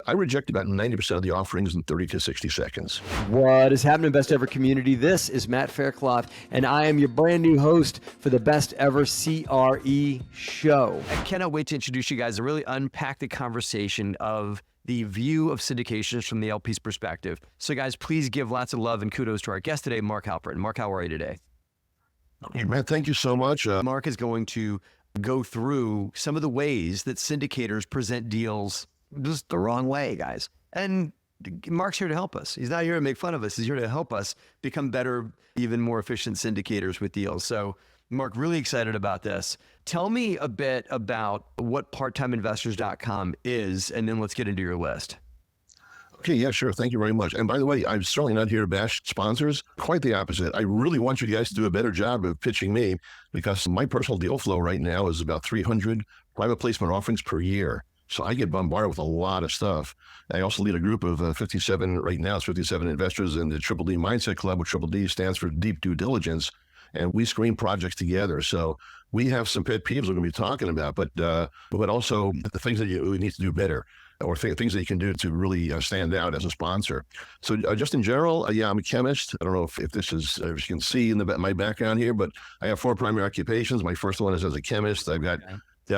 I reject about 90% of the offerings in 30 to 60 seconds. What is happening, Best Ever community? This is Matt Faircloth, and I am your brand new host for the Best Ever CRE Show. I cannot wait to introduce you guys to really unpack the conversation of the view of syndications from the LP's perspective. So guys, please give lots of love and kudos to our guest today, Marc Halpern. Marc, how are you today? Hey, Matt, thank you so much. Marc is going to go through some of the ways that syndicators present deals just the wrong way, guys. And Marc's here to help us. He's not here to make fun of us. He's here to help us become better, even more efficient syndicators with deals. So Marc, really excited about this. Tell me a bit about what parttimeinvestors.com is, and then let's get into your list. Okay, yeah, sure. Thank you very much. And by the way, I'm certainly not here to bash sponsors. Quite the opposite. I really want you guys to do a better job of pitching me, because my personal deal flow right now is about 300 private placement offerings per year. So I get bombarded with a lot of stuff. I also lead a group of 57, right now it's 57 investors in the Triple D Mindset Club, which Triple D stands for Deep Due Diligence. And we screen projects together. So we have some pet peeves we're going to be talking about, but also the things that we need to do better, or things that you can do to really stand out as a sponsor. So just in general, yeah, I'm a chemist. I don't know if this is, if you can see in my background here, but I have 4 primary occupations. My first one is as a chemist. I've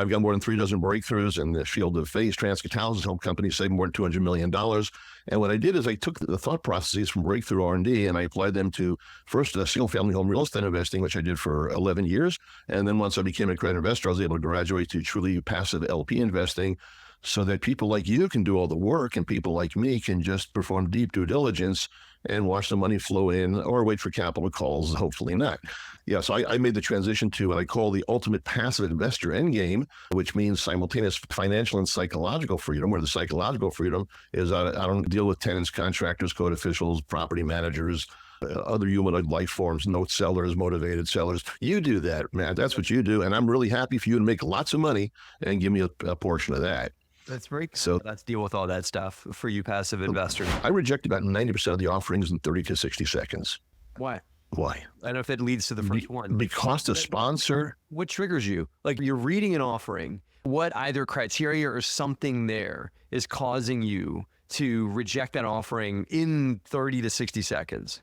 got more than 3 dozen breakthroughs in the field of phase transcatalysis, help companies save more than $200 million. And what I did is I took the thought processes from breakthrough R&D and I applied them to first single family home real estate investing, which I did for 11 years. And then once I became a accredited investor, I was able to graduate to truly passive LP investing, so that people like you can do all the work and people like me can just perform deep due diligence and watch the money flow in, or wait for capital calls, hopefully not. Yeah, so I made the transition to what I call the ultimate passive investor endgame, which means simultaneous financial and psychological freedom, where the psychological freedom is I don't deal with tenants, contractors, code officials, property managers, other humanoid life forms, note sellers, motivated sellers. You do that, man. That's what you do. And I'm really happy for you to make lots of money and give me a portion of that. That's very cool. So let's deal with all that stuff for you passive investors. I reject about 90% of the offerings in 30 to 60 seconds. Why? Why? I don't know if it leads to the first one. Because the sponsor... What triggers you? Like, you're reading an offering, what either criteria or something there is causing you to reject that offering in 30 to 60 seconds?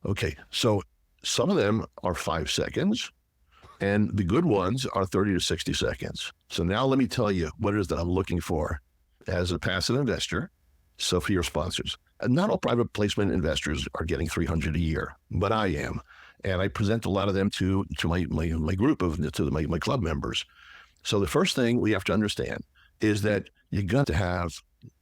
Okay, so some of them are 5 seconds, and the good ones are 30 to 60 seconds. So now let me tell you what it is that I'm looking for as a passive investor. So for your sponsors, not all private placement investors are getting 300 a year, but I am. And I present a lot of them to my group my club members. So the first thing we have to understand is that you got to have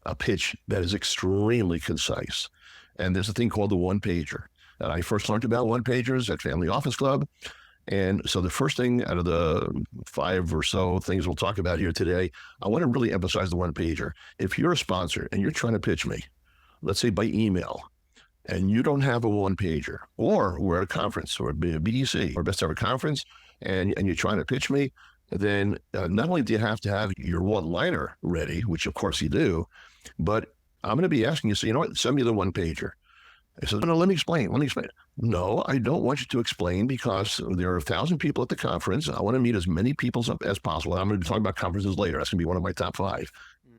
a pitch that is extremely concise. And there's a thing called the one pager. And I first learned about one pagers at Family Office Club. And so the first thing out of the 5 or so things we'll talk about here today, I want to really emphasize the one pager. If you're a sponsor and you're trying to pitch me, let's say by email, and you don't have a one pager, or we're at a conference or a BDC or Best Ever conference, and you're trying to pitch me, then not only do you have to have your one-liner ready, which of course you do, but I'm going to be asking you, so you know what, send me the one pager. I said, no, let me explain. No, I don't want you to explain, because there are 1,000 people at the conference. I want to meet as many people as possible. I'm going to be talking about conferences later. That's going to be one of my top 5.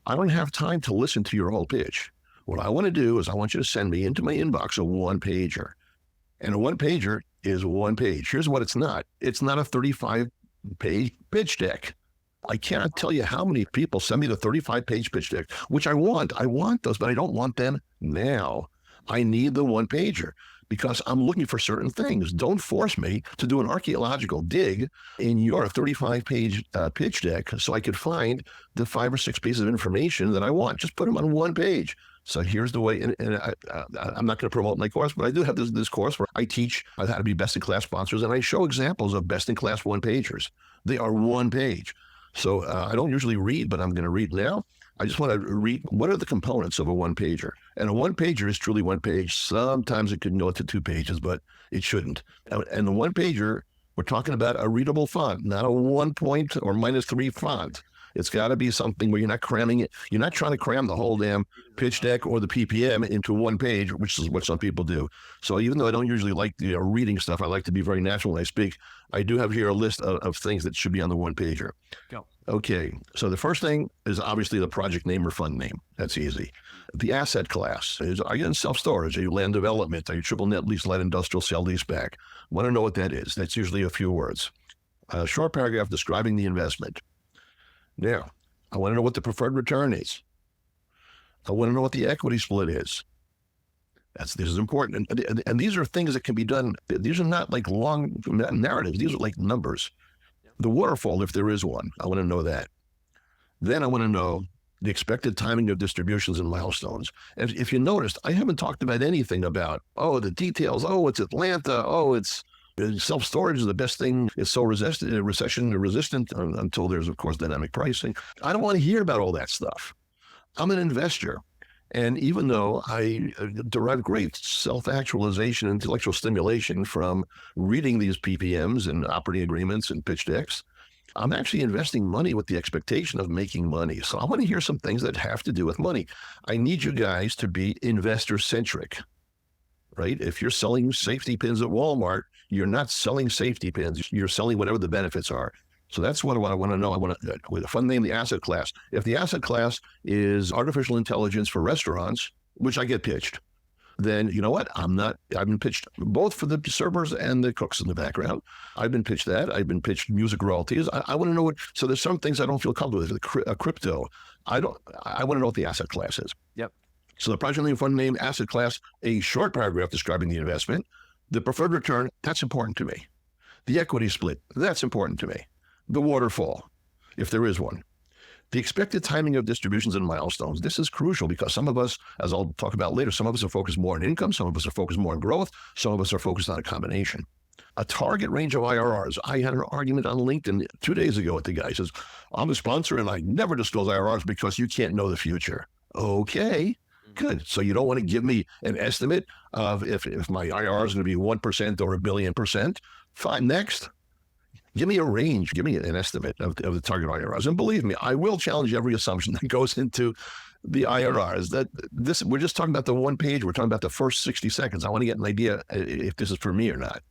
I don't have time to listen to your whole pitch. What I want to do is I want you to send me into my inbox a one pager. And a one pager is one page. Here's what it's not. It's not a 35-page pitch deck. I cannot tell you how many people send me the 35-page pitch deck, which I want. I want those, but I don't want them now. I need the one pager because I'm looking for certain things. Don't force me to do an archaeological dig in your 35-page pitch deck so I could find the 5 or 6 pieces of information that I want. Just put them on one page. So here's the way, and I'm not going to promote my course, but I do have this course where I teach how to be best-in-class sponsors, and I show examples of best-in-class one-pagers. They are one page. So I don't usually read, but I'm going to read now. I just want to read what are the components of a one-pager. And a one-pager is truly one page. Sometimes it could go to 2 pages, but it shouldn't. And the one-pager, we're talking about a readable font, not a 1 point or -3 font. It's got to be something where you're not cramming it. You're not trying to cram the whole damn pitch deck or the PPM into one page, which is what some people do. So even though I don't usually like reading stuff, I like to be very natural when I speak. I do have here a list of things that should be on the one pager. Go. Okay, so the first thing is obviously the project name or fund name. That's easy. The asset class is, are you in self-storage? Are you land development? Are you triple net lease, light industrial, sell lease back? Want to know what that is. That's usually a few words. A short paragraph describing the investment. Now, I want to know what the preferred return is. I want to know what the equity split is. This is important. And these are things that can be done. These are not like long narratives. These are like numbers. The waterfall, if there is one, I want to know that. Then I want to know the expected timing of distributions and milestones. And if you noticed, I haven't talked about anything about, the details. It's Atlanta. It's self-storage is the best thing. It's so recession resistant until there's, of course, dynamic pricing. I don't want to hear about all that stuff. I'm an investor. And even though I derive great self-actualization and intellectual stimulation from reading these PPMs and operating agreements and pitch decks, I'm actually investing money with the expectation of making money. So I want to hear some things that have to do with money. I need you guys to be investor-centric, right? If you're selling safety pins at Walmart, you're not selling safety pins. You're selling whatever the benefits are. So that's what I want to know. I want to, with a fund name, the asset class. If the asset class is artificial intelligence for restaurants, which I get pitched, then you know what? I've been pitched both for the servers and the cooks in the background. I've been pitched that. I've been pitched music royalties. I want to know so there's some things I don't feel comfortable with. Crypto. I want to know what the asset class is. Yep. So the project name, fund name, asset class, a short paragraph describing the investment, the preferred return, that's important to me. The equity split, that's important to me. The waterfall, if there is one. The expected timing of distributions and milestones. This is crucial because some of us, as I'll talk about later, some of us are focused more on income, some of us are focused more on growth, some of us are focused on a combination. A target range of IRRs. I had an argument on LinkedIn 2 days ago with the guy. He says, I'm a sponsor and I never disclose IRRs because you can't know the future. Okay, good. So you don't want to give me an estimate of if my IRR is going to be 1% or 1 billion percent. Fine, next. Give me a range. Give me an estimate of the target IRRs. And believe me, I will challenge every assumption that goes into the IRRs. We're just talking about the one page. We're talking about the first 60 seconds. I want to get an idea if this is for me or not.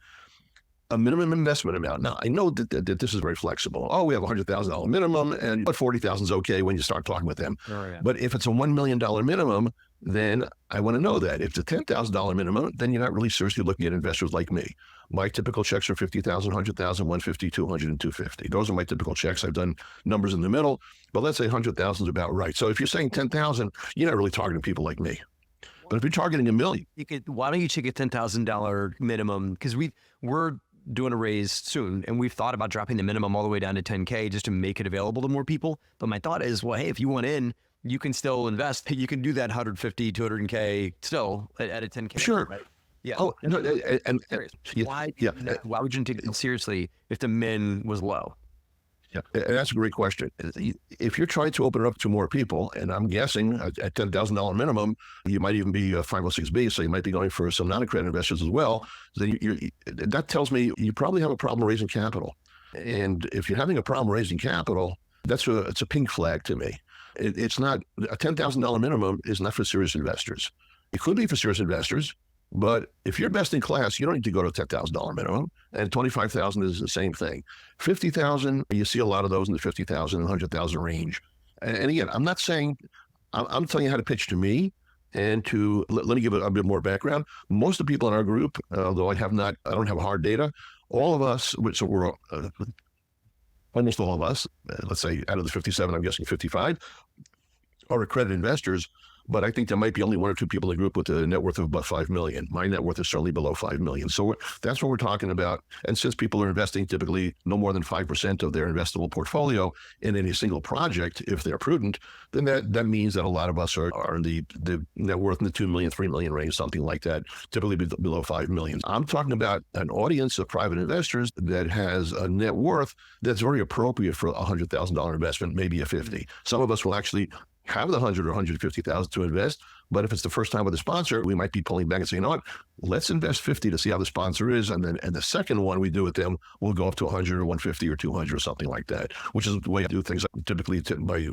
A minimum investment amount. Now, I know that this is very flexible. We have a $100,000 minimum, and $40,000 is okay when you start talking with them. Oh, yeah. But if it's a $1 million minimum, then I want to know that. If it's a $10,000 minimum, then you're not really seriously looking at investors like me. My typical checks are $50,000, $100,000, $150,000, $200,000, and $250,000. Those are my typical checks. I've done numbers in the middle, but let's say $100,000 is about right. So if you're saying $10,000, you're not really targeting people like me. But if you're targeting $1 million, why don't you take a $10,000 minimum? Because we're doing a raise soon, and we've thought about dropping the minimum all the way down to 10K just to make it available to more people. But my thought is, well, hey, if you want in, you can still invest. You can do that 150, 200K still at a 10K. Sure. Right? Yeah. Why would you take it seriously if the min was low? Yeah, that's a great question. If you're trying to open it up to more people, and I'm guessing at $10,000 minimum, you might even be a 506B, so you might be going for some non-accredited investors as well. Then that tells me you probably have a problem raising capital. And if you're having a problem raising capital, it's a pink flag to me. It's not a $10,000 minimum is not for serious investors. It could be for serious investors. But if you're best in class, you don't need to go to a $10,000 minimum, and $25,000 is the same thing. $50,000, you see a lot of those in the $50,000 and $100,000 range. And again, I'm not saying, I'm telling you how to pitch to me, and let me give it a bit more background. Most of the people in our group, although I don't have hard data, all of us, so we're almost all of us, let's say out of the 57, I'm guessing 55, are accredited investors. But I think there might be only 1 or 2 people in the group with a net worth of about 5 million. My net worth is certainly below 5 million. So that's what we're talking about. And since people are investing typically no more than 5% of their investable portfolio in any single project, if they're prudent, then that means that a lot of us are in the net worth in the 2 million, 3 million range, something like that, typically below 5 million. I'm talking about an audience of private investors that has a net worth that's very appropriate for a $100,000 investment, maybe a 50. Some of us will actually have the 100 or 150,000 to invest. But if it's the first time with a sponsor, we might be pulling back and saying, you know what, let's invest 50 to see how the sponsor is. And the second one we do with them, we'll go up to 100 or 150 or 200 or something like that, which is the way I do things. Typically by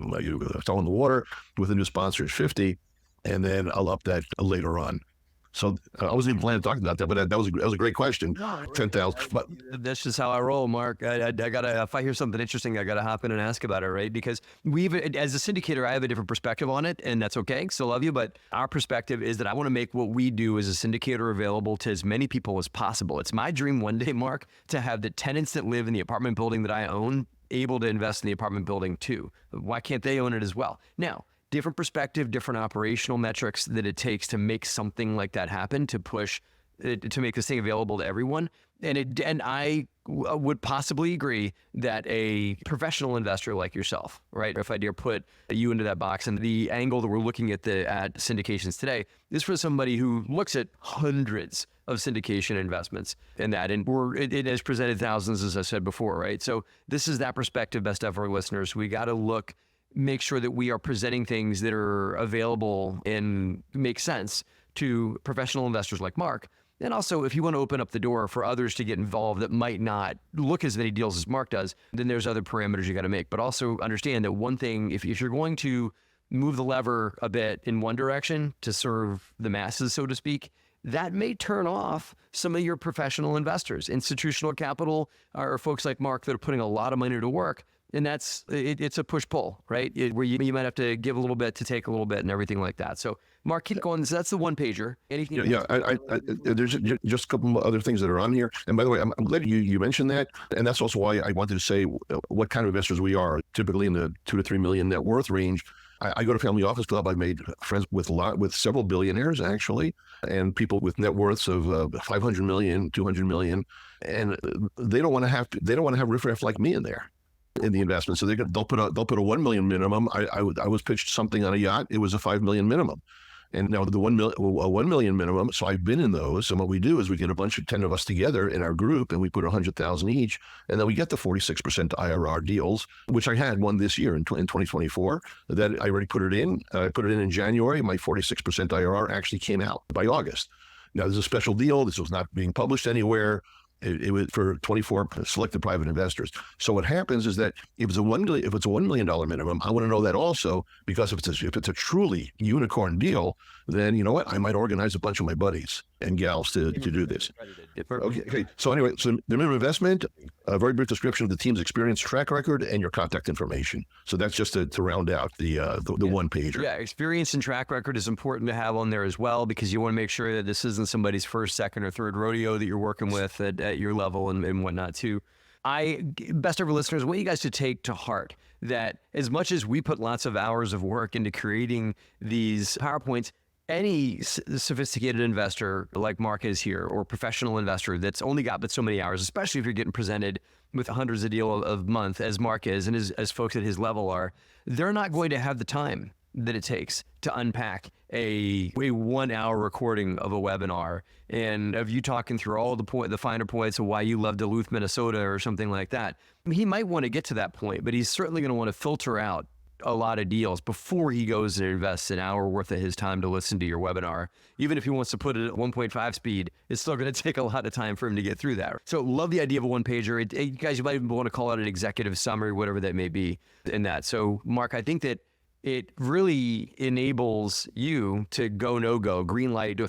toe in the water with a new sponsor is 50. And then I'll up that later on. So I wasn't even planning to talk about that, but that was a great question. No, 10,000. But that's just how I roll, Mark. I gotta, if I hear something interesting, I gotta hop in and ask about it, right? Because as a syndicator, I have a different perspective on it, and that's okay. Still love you, but our perspective is that I want to make what we do as a syndicator available to as many people as possible. It's my dream one day, Mark, to have the tenants that live in the apartment building that I own able to invest in the apartment building too. Why can't they own it as well? Now, different perspective, different operational metrics that it takes to make something like that happen, to push, to make this thing available to everyone. And I would possibly agree that a professional investor like yourself, right? If I dare put you into that box, and the angle that we're looking at syndications today is for somebody who looks at hundreds of syndication investments and that, and it has presented thousands, as I said before, right? So this is that perspective, best ever listeners. We got to make sure that we are presenting things that are available and make sense to professional investors like Mark. And also, if you want to open up the door for others to get involved that might not look as many deals as Mark does, then there's other parameters you got to make. But also understand that one thing, if you're going to move the lever a bit in one direction to serve the masses, so to speak, that may turn off some of your professional investors, institutional capital, or folks like Mark that are putting a lot of money to work. And it's a push-pull, right? Where you might have to give a little bit to take a little bit and everything like that. So, Mark, keep going. So that's the one pager. Anything? Yeah, there's just a couple other things that are on here. And by the way, I'm glad you mentioned that. And that's also why I wanted to say what kind of investors we are. Typically in the 2 to 3 million net worth range. I go to Family Office Club. I've made friends with several billionaires actually, and people with net worths of 500 million, 200 million, and they don't want to have riffraff like me in there in the investment. So they'll put a 1 million minimum. I was pitched something on a yacht. It was a 5 million minimum. And now the 1 million minimum. So I've been in those. And what we do is we get a bunch of 10 of us together in our group, and we put 100,000 each. And then we get the 46% IRR deals, which I had one this year in 2024 that I already put it in. I put it in January. My 46% IRR actually came out by August. Now there's a special deal. This was not being published anywhere. It was for 24 selected private investors. So what happens is that if it's a $1 million minimum, I want to know that also, because if it's a truly unicorn deal, then you know what? I might organize a bunch of my buddies and gals to do this. Okay. So anyway, so the minimum investment, a very brief description of the team's experience, track record, and your contact information. So that's just to round out the one pager. Yeah, experience and track record is important to have on there as well, because you want to make sure that this isn't somebody's first, second, or third rodeo that you're working with at your level and whatnot too. Best ever listeners, I want you guys to take to heart that as much as we put lots of hours of work into creating these PowerPoints, any sophisticated investor like Mark is here, or professional investor that's only got but so many hours, especially if you're getting presented with hundreds of deals a month as Mark is, and as folks at his level are, they're not going to have the time that it takes to unpack a 1 hour recording of a webinar and of you talking through all the finer points of why you love Duluth, Minnesota, or something like that. He might want to get to that point, but he's certainly going to want to filter out a lot of deals before he goes and invests an hour worth of his time to listen to your webinar. Even if he wants to put it at 1.5 speed, it's still going to take a lot of time for him to get through that. So love the idea of a one pager. You guys, you might even want to call it an executive summary, whatever that may be in that. So Mark, I think that it really enables you to go, no go, green light,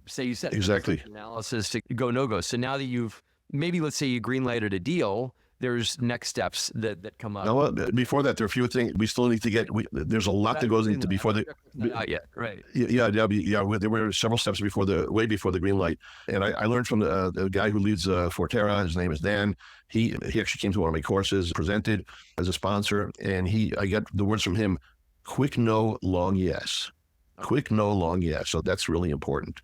say you said exactly analysis to go, no go. So now that you've maybe, let's say you green lighted a deal, there's next steps that come up. No, before that, there are a few things we still need to get. There's a lot that goes into before the. Not yet, right? Yeah. There were several steps way before the green light, and I learned from the guy who leads Forterra. His name is Dan. He actually came to one of my courses, presented as a sponsor, and I got the words from him: quick no, long yes. Quick no, long yes. So that's really important.